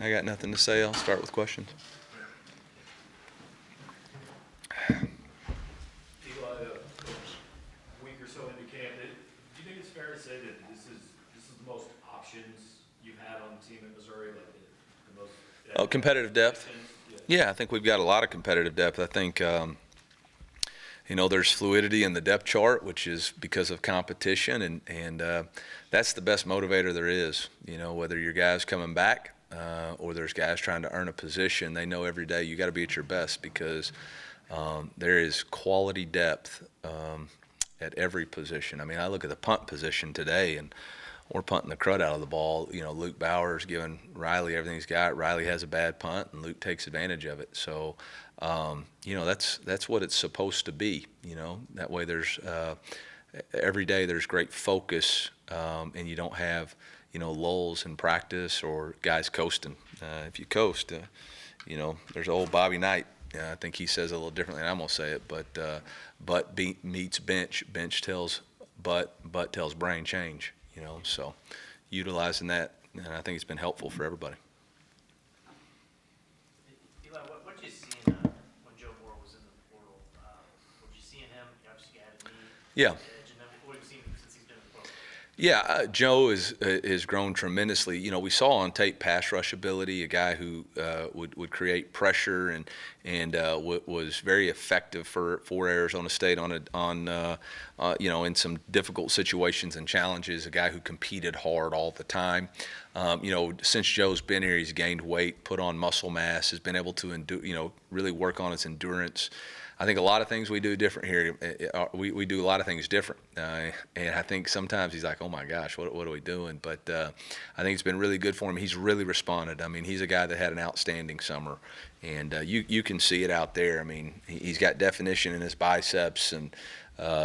I got nothing to say. I'll start with questions. Eli, a week or so into camp, do you think it's fair to say that this is the most options you've had on the team at Missouri, like the most Competitive depth? Yeah, I think we've got a lot of competitive depth. I think, there's fluidity in the depth chart, which is because of competition, and that's the best motivator there is. Whether your guys coming back or there's guys trying to earn a position, they know every day you got to be at your best because there is quality depth at every position. I mean, I look at the punt position today, and we're punting the crud out of the ball. Luke Bauer's giving Riley everything he's got. Riley has a bad punt, and Luke takes advantage of it. So, that's what it's supposed to be. That way there's every day there's great focus, and you don't have lulls in practice or guys coasting. If you coast, there's old Bobby Knight. I think he says it a little differently than I'm gonna say it, but meets bench, bench tells butt tells brain change. So utilizing that, and I think it's been helpful for everybody. Eli, what did you see when Joe Moore was in the portal? What did you see in him? You obviously added me. Yeah. And then what have you seen since he's been in the program? Yeah, Joe is grown tremendously. We saw on tape pass rush ability, a guy who would create pressure and was very effective for Arizona State in some difficult situations and challenges. A guy who competed hard all the time. Since Joe's been here, he's gained weight, put on muscle mass, has been able to really work on his endurance. I think a lot of things we do different here. We do a lot of things different, and I think sometimes he's like, "Oh my gosh, what are we doing?" But I think it's been really good for him. He's really responded. I mean, he's a guy that had an outstanding summer, and you can see it out there. I mean, he's got definition in his biceps, and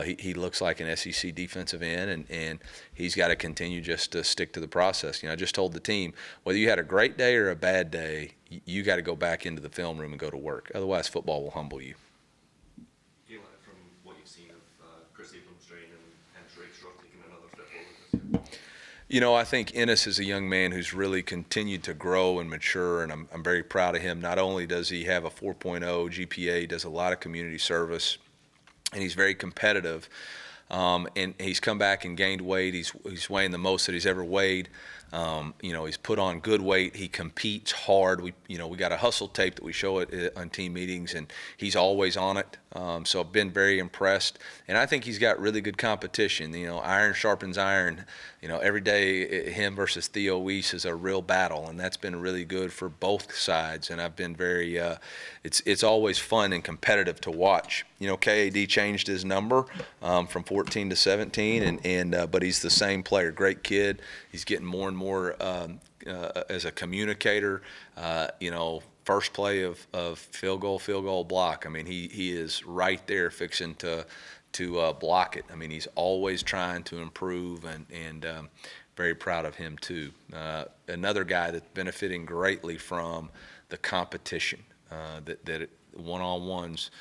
he looks like an SEC defensive end, and he's got to continue just to stick to the process. I just told the team, whether you had a great day or a bad day, you got to go back into the film room and go to work. Otherwise, football will humble you. I think Ennis is a young man who's really continued to grow and mature, and I'm very proud of him. Not only does he have a 4.0 GPA, he does a lot of community service, and he's very competitive. And he's come back and gained weight. He's weighing the most that he's ever weighed. He's put on good weight. He competes hard. We got a hustle tape that we show it on team meetings, and he's always on it. So I've been very impressed, and I think he's got really good competition. Iron sharpens iron. Every day him versus Theo Weiss is a real battle, and that's been really good for both sides. And I've been very. It's always fun and competitive to watch. KAD changed his number from 14 to 17, but he's the same player. Great kid. He's getting more and more as a communicator. First play of field goal block. I mean, he is right there fixing to block it. I mean, he's always trying to improve, and very proud of him too. Another guy that's benefiting greatly from the competition that one-on-ones.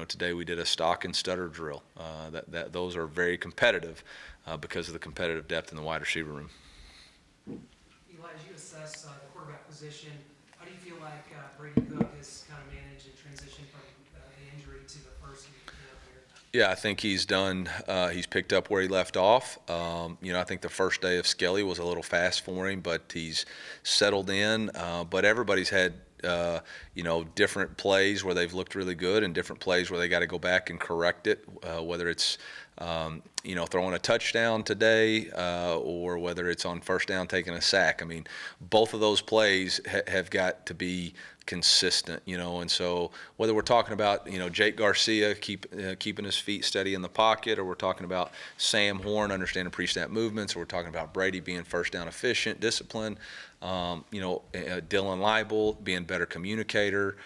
Today we did a stock and stutter drill. Those are very competitive because of the competitive depth in the wide receiver room. Eli, as you assess the quarterback position, how do you feel like Brady Cook has kind of managed and transitioned from the injury to the first year? Yeah, I think he's done. He's picked up where he left off. I think the first day of Skelly was a little fast for him, but he's settled in. But everybody's had different plays where they've looked really good and different plays where they got to go back and correct it, whether it's throwing a touchdown today or whether it's on first down taking a sack. I mean, both of those plays have got to be consistent, and so whether we're talking about, Jake Garcia keeping his feet steady in the pocket, or we're talking about Sam Horn understanding pre-snap movements, or we're talking about Brady being first down efficient, disciplined, Dylan Leibel being better communicator,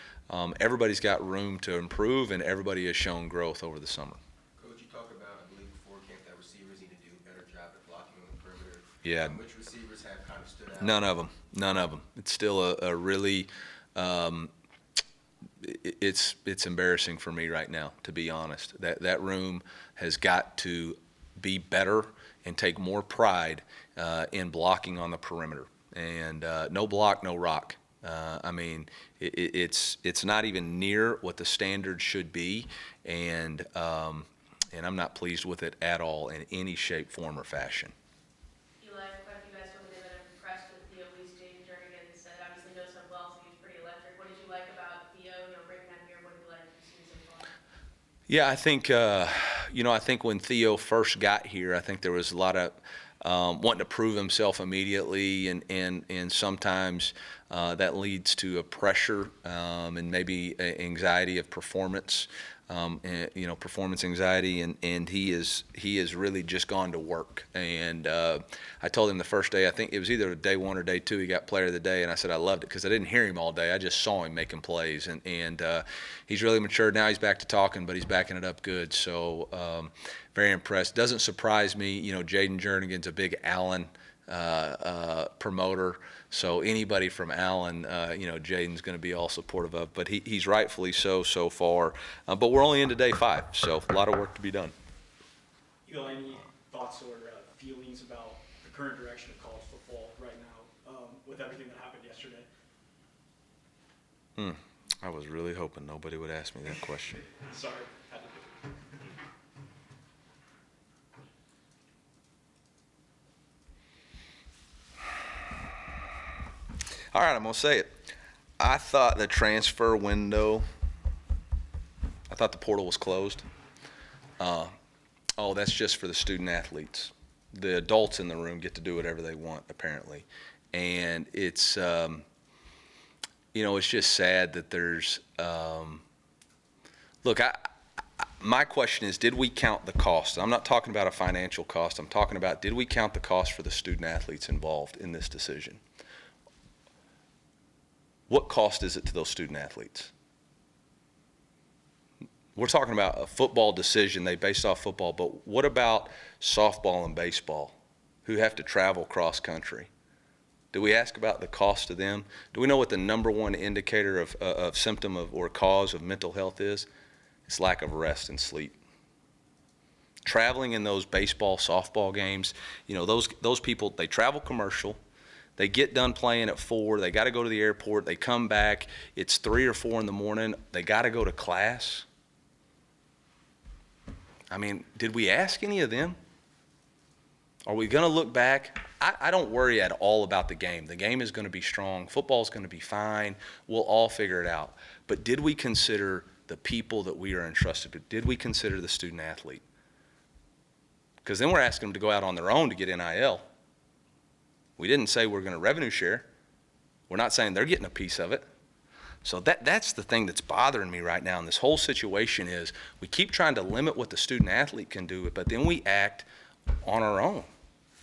everybody's got room to improve, and everybody has shown growth over the summer. Coach, you talked about, I believe before camp, that receivers need to do a better job at blocking on the perimeter. Yeah. Which receivers have kind of stood out? None of them. It's still a really it's embarrassing for me right now, to be honest. That room has got to be better and take more pride in blocking on the perimeter. and no block, no rock. I mean, it's not even near what the standard should be, and I'm not pleased with it at all in any shape, form, or fashion. Eli, quite a few guys told me they've been impressed with Theo, at least Jaden Jernigan said, obviously knows him well, so he's pretty electric. What did you like about Theo, bringing him here? What did you like to see so far? Yeah, I think, I think when Theo first got here, I think there was a lot of wanting to prove himself immediately, and sometimes that leads to a pressure and maybe anxiety of performance, performance anxiety, and he is really just gone to work. And I told him the first day, I think it was either day one or day two, he got player of the day, and I said I loved it because I didn't hear him all day. I just saw him making plays, and he's really matured. Now he's back to talking, but he's backing it up good. So very impressed. Doesn't surprise me. Jaden Jernigan's a big Allen promoter. So anybody from Allen, Jaden's going to be all supportive of. But he's rightfully so far. But we're only into day 5, so a lot of work to be done. Eli, any thoughts or feelings about the current direction of college football right now with everything that happened yesterday? I was really hoping nobody would ask me that question. Sorry. Had to do it. All right, I'm going to say it. I thought the transfer window, I thought the portal was closed. That's just for the student athletes. The adults in the room get to do whatever they want, apparently. And it's, it's just sad that there's, look, my question is, did we count the cost? I'm not talking about a financial cost. I'm talking about, did we count the cost for the student athletes involved in this decision? What cost is it to those student athletes? We're talking about a football decision. They based off football, but what about softball and baseball who have to travel cross country? Do we ask about the cost to them? Do we know what the number one indicator of symptom or cause of mental health is? It's lack of rest and sleep. Traveling in those baseball, softball games, those people, they travel commercial. They get done playing at 4. They got to go to the airport. They come back. It's 3 or 4 in the morning. They got to go to class. I mean, did we ask any of them? Are we going to look back? I don't worry at all about the game. The game is going to be strong. Football's going to be fine. We'll all figure it out. But did we consider the people that we are entrusted with? Did we consider the student athlete? Because then we're asking them to go out on their own to get NIL. We didn't say we're going to revenue share. We're not saying they're getting a piece of it. So that's the thing that's bothering me right now in this whole situation is we keep trying to limit what the student athlete can do, but then we act on our own.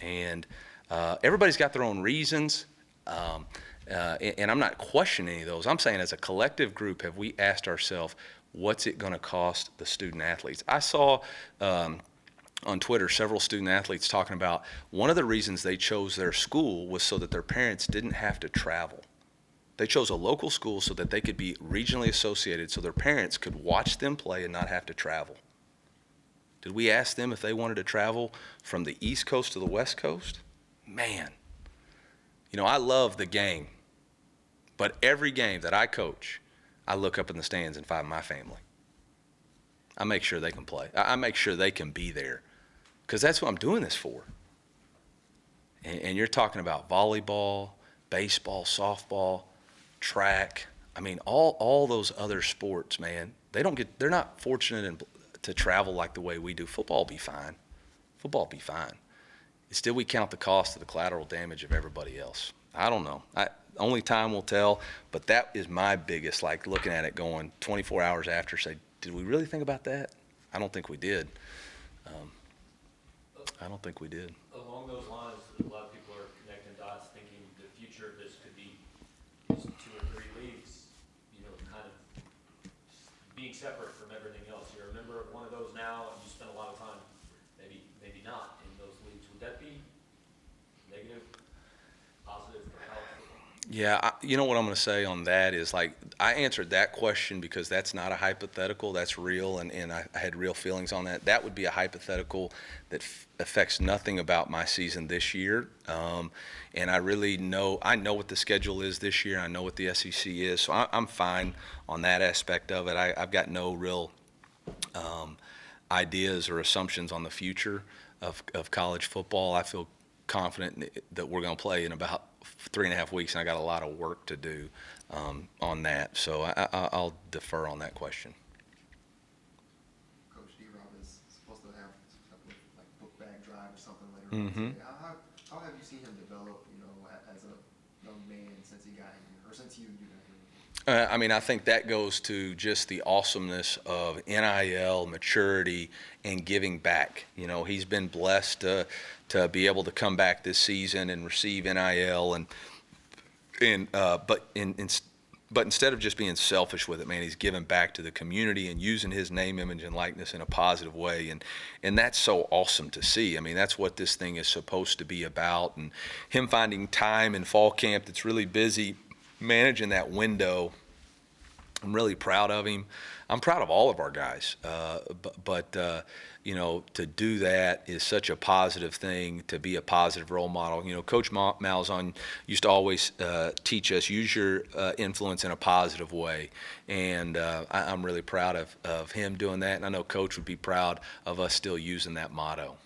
And everybody's got their own reasons, and I'm not questioning any of those. I'm saying as a collective group, have we asked ourselves, what's it going to cost the student athletes? I saw on Twitter several student athletes talking about one of the reasons they chose their school was so that their parents didn't have to travel. They chose a local school so that they could be regionally associated so their parents could watch them play and not have to travel. Did we ask them if they wanted to travel from the East Coast to the West Coast? Man, I love the game, but every game that I coach, I look up in the stands and find my family. I make sure they can play. I make sure they can be there because that's what I'm doing this for. And you're talking about volleyball, baseball, softball, track. I mean, all those other sports, man, they're not fortunate to travel like the way we do. Football will be fine. Football will be fine. It's still we count the cost of the collateral damage of everybody else. I don't know. Only time will tell, but that is my biggest, looking at it going 24 hours after, say, did we really think about that? I don't think we did. Along those lines, a lot of people are connecting dots, thinking the future of this could be 2 or 3 leagues, kind of being separate from everything else. You're a member of one of those now, and you spend a lot of time, maybe not in those leagues. Would that be negative, positive for college football? Yeah, you know what I'm going to say on that is, like, I answered that question because that's not a hypothetical, that's real, and I had real feelings on that. That would be a hypothetical that affects nothing about my season this year. And I know what the schedule is this year, I know what the SEC is, so I'm fine on that aspect of it. I've got no real ideas or assumptions on the future of college football. I feel confident that we're going to play in about 3.5 weeks, and I got a lot of work to do on that. So I'll defer on that question. Coach D-Rob is supposed to have some type of like book bag drive or something later on today. How have you seen him develop, as a young man since he got here, or since you got here? I mean, I think that goes to just the awesomeness of NIL, maturity, and giving back. He's been blessed to be able to come back this season and receive NIL, but instead of just being selfish with it, man, he's giving back to the community and using his name, image, and likeness in a positive way, and that's so awesome to see. I mean, that's what this thing is supposed to be about, and him finding time in fall camp that's really busy, managing that window. I'm really proud of him. I'm proud of all of our guys, but to do that is such a positive thing, to be a positive role model. Coach Malzahn used to always teach us, use your influence in a positive way, and I'm really proud of him doing that, and I know Coach would be proud of us still using that motto.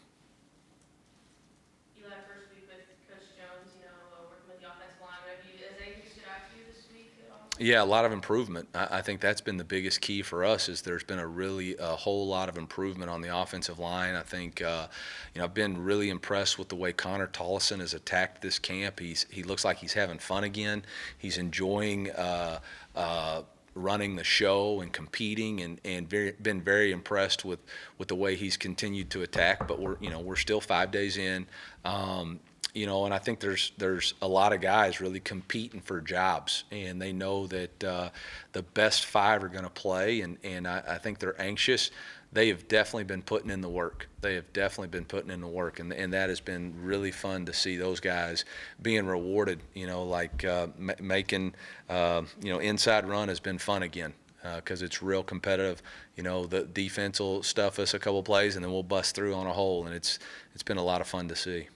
Eli, first week with Coach Jones, working with the offensive line, has anything stood out to you this week at all? Yeah, a lot of improvement. I think that's been the biggest key for us, is there's been a whole lot of improvement on the offensive line. I think, I've been really impressed with the way Connor Tollison has attacked this camp. He looks like he's having fun again. He's enjoying running the show and competing, and been very impressed with the way he's continued to attack. But we're still 5 days in. And I think there's a lot of guys really competing for jobs, and they know that the best 5 are going to play, and I think they're anxious. They have definitely been putting in the work. And that has been really fun to see those guys being rewarded. Making inside run has been fun again, because it's real competitive. The defense will stuff us a couple plays, and then we'll bust through on a hole, and it's been a lot of fun to see.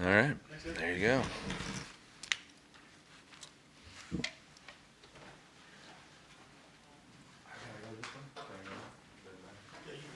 All right, there you go.